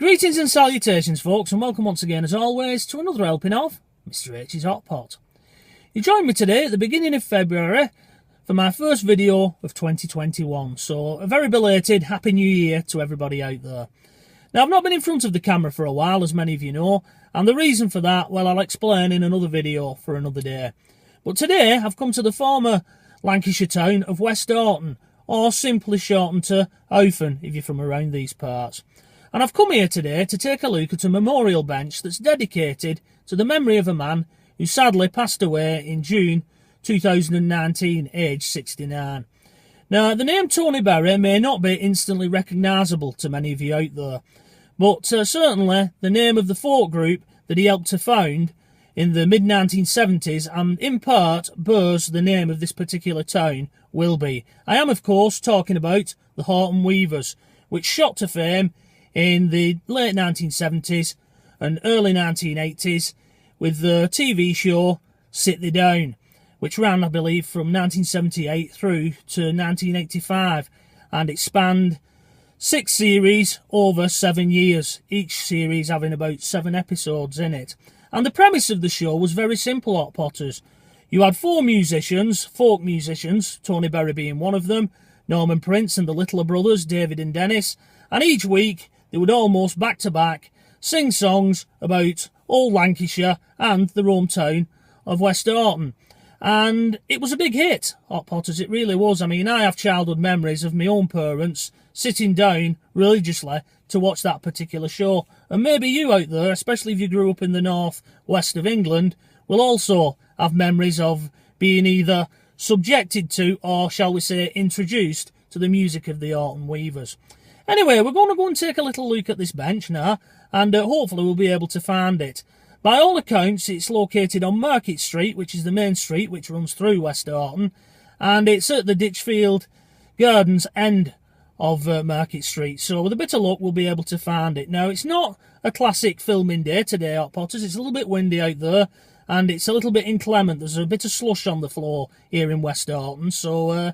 Greetings and salutations, folks, and welcome once again, as always, to another helping of Mr H's Hot Pot. You joined me today at the beginning of February for my first video of 2021, so a very belated Happy New Year to everybody out there. Now, I've not been in front of the camera for a while, as many of you know, and the reason for that, well, I'll explain in another video for another day. But today, I've come to the former Lancashire town of Westhoughton, or simply shortened to Houghton, if you're from around these parts. And I've come here today to take a look at a memorial bench that's dedicated to the memory of a man who sadly passed away in June 2019, aged 69. Now, the name Tony Berry may not be instantly recognisable to many of you out there, but certainly the name of the folk group that he helped to found in the mid-1970s and in part bears the name of this particular town will be. I am, of course, talking about the Houghton Weavers, which shot to fame in the late 1970s and early 1980s with the TV show Sit Thi Deawn, which ran, I believe, from 1978 through to 1985, and it spanned 6 series over 7 years, each series having about 7 episodes in it. And the premise of the show was very simple, Hot Potters. You had 4 musicians, folk musicians, Tony Berry being one of them, Norman Prince and the Littler Brothers, David and Dennis, and each week they would almost back-to-back sing songs about old Lancashire and the hometown of Westhoughton. And it was a big hit, Hot Potters, it really was. I mean, I have childhood memories of my own parents sitting down religiously to watch that particular show. And maybe you out there, especially if you grew up in the north west of England, will also have memories of being either subjected to or, shall we say, introduced to the music of the Houghton Weavers. Anyway, we're going to go and take a little look at this bench now, and hopefully we'll be able to find it. By all accounts, it's located on Market Street, which is the main street which runs through Westhoughton, and it's at the Ditchfield Gardens end of Market Street. So with a bit of luck, we'll be able to find it. Now, it's not a classic filming day today, Hot Potters. It's a little bit windy out there, and it's a little bit inclement. There's a bit of slush on the floor here in Westhoughton, so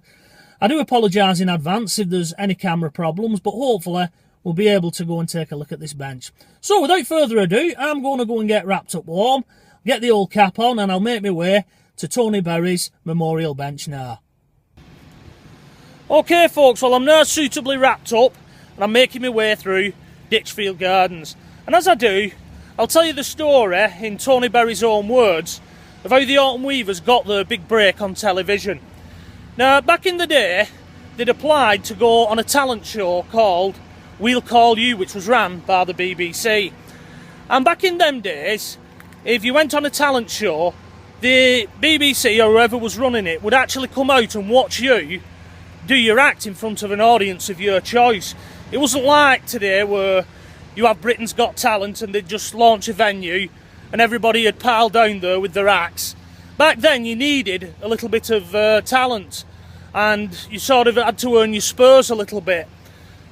I do apologise in advance if there's any camera problems, but hopefully we'll be able to go and take a look at this bench. So without further ado, I'm going to go and get wrapped up warm, get the old cap on, and I'll make my way to Tony Berry's memorial bench now. Okay, folks, well, I'm now suitably wrapped up, and I'm making my way through Ditchfield Gardens. And as I do, I'll tell you the story, in Tony Berry's own words, of how the Houghton Weavers got their big break on television. Now, back in the day, they'd applied to go on a talent show called We'll Call You, which was ran by the BBC. And back in them days, if you went on a talent show, the BBC or whoever was running it would actually come out and watch you do your act in front of an audience of your choice. It wasn't like today where you have Britain's Got Talent and they'd just launch a venue and everybody had piled down there with their acts. Back then you needed a little bit of talent, and you sort of had to earn your spurs a little bit.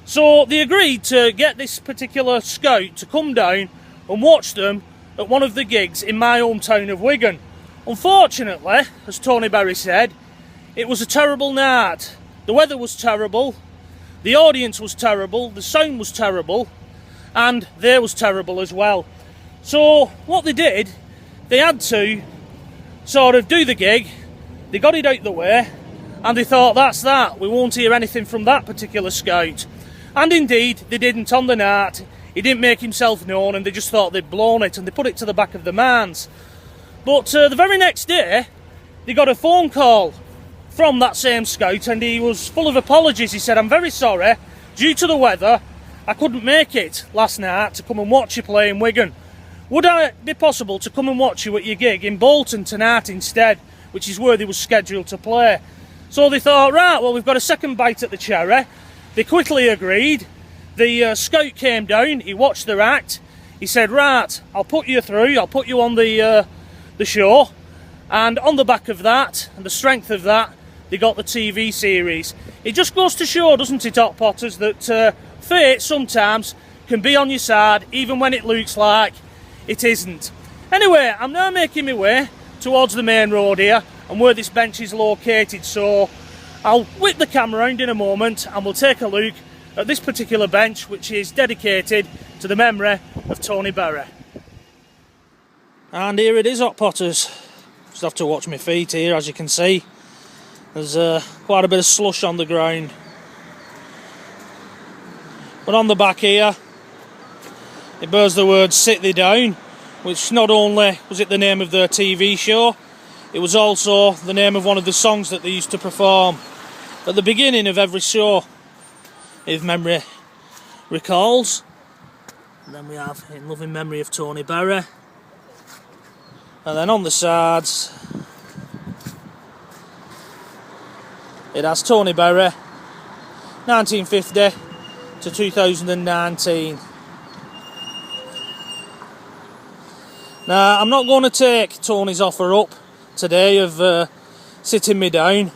So they agreed to get this particular scout to come down and watch them at one of the gigs in my hometown of Wigan. Unfortunately, as Tony Berry said, it was a terrible night. The weather was terrible, the audience was terrible, the sound was terrible, and they was terrible as well. So what they did, they had to sort of do the gig, they got it out the way, and they thought, that's that, we won't hear anything from that particular scout. And indeed, they didn't on the night. He didn't make himself known, and they just thought they'd blown it, and they put it to the back of the minds. But the very next day, they got a phone call from that same scout, and he was full of apologies. He said, I'm very sorry, due to the weather, I couldn't make it last night to come and watch you play in Wigan. Would it be possible to come and watch you at your gig in Bolton tonight instead, which is where they were scheduled to play? So they thought, right, well, we've got a second bite at the cherry. They quickly agreed. The scout came down, he watched their act, he said, right, I'll put you through, I'll put you on the show, and on the back of that, and the strength of that, they got the TV series. It just goes to show, doesn't it, Hot Potters, that fate sometimes can be on your side, even when it looks like it isn't. Anyway, I'm now making my way towards the main road here, and where this bench is located, so I'll whip the camera around in a moment and we'll take a look at this particular bench, which is dedicated to the memory of Tony Berry. And here it is, Hot Potters. Just have to watch my feet here, as you can see. There's quite a bit of slush on the ground. But on the back here, it bears the words Sit Thi Deawn, which not only was it the name of their TV show, it was also the name of one of the songs that they used to perform at the beginning of every show, if memory recalls. And then we have In Loving Memory of Tony Berry. And then on the sides, it has Tony Berry, 1950 to 2019. Now, I'm not going to take Tony's offer up today of sitting me down,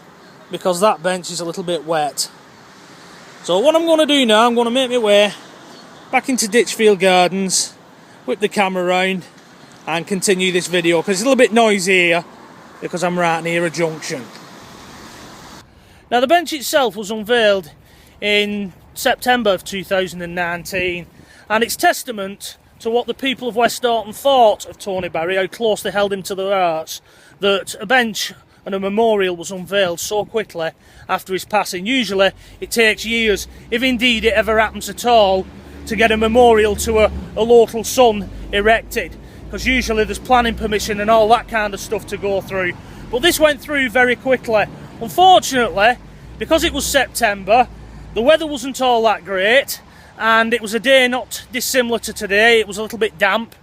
because that bench is a little bit wet. So what I'm going to do now, I'm going to make my way back into Ditchfield Gardens, whip the camera round and continue this video, because it's a little bit noisy here because I'm right near a junction. Now, the bench itself was unveiled in September of 2019, and it's testament to what the people of Westhoughton thought of Tony Berry, how close they held him to their hearts, that a bench and a memorial was unveiled so quickly after his passing. Usually it takes years, if indeed it ever happens at all, to get a memorial to a local son erected, because usually there's planning permission and all that kind of stuff to go through. But this went through very quickly. Unfortunately, because it was September, the weather wasn't all that great, and it was a day not dissimilar to today. It was a little bit damp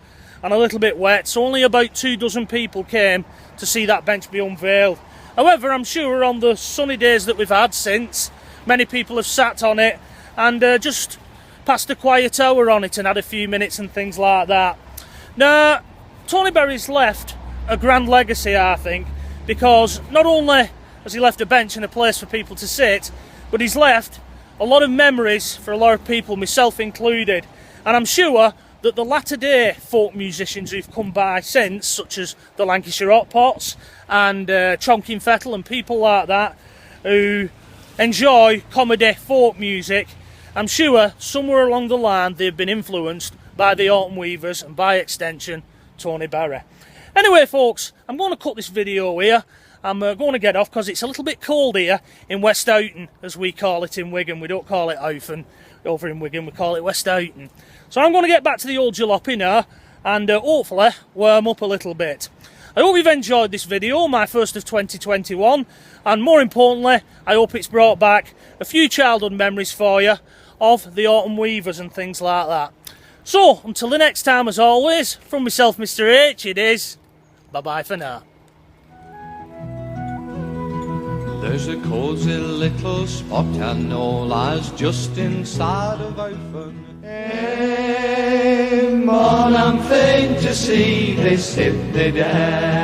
and a little bit wet, so only about 24 people came to see that bench be unveiled. However, I'm sure on the sunny days that we've had since, many people have sat on it and just passed a quiet hour on it and had a few minutes and things like that. Now, Tony Berry's left a grand legacy, I think, because not only has he left a bench and a place for people to sit, but he's left a lot of memories for a lot of people, myself included. And I'm sure that the latter day folk musicians who've come by since, such as the Lancashire Hot Pots and Chonkin Fettle and people like that, who enjoy comedy folk music, I'm sure somewhere along the line they've been influenced by the Houghton Weavers and by extension Tony Berry. Anyway folks, I'm going to cut this video here. I'm going to get off because it's a little bit cold here in Westhoughton, as we call it in Wigan. We don't call it Houghton over in Wigan, we call it Westhoughton. So I'm going to get back to the old jalopy now and hopefully warm up a little bit. I hope you've enjoyed this video, my first of 2021, and more importantly, I hope it's brought back a few childhood memories for you of the Houghton Weavers and things like that. So, until the next time, as always, from myself, Mr. H, it is bye-bye for now. There's a cosy little spot I know lies just inside of Houghton. Hey, man, I'm fain to see they sit they down.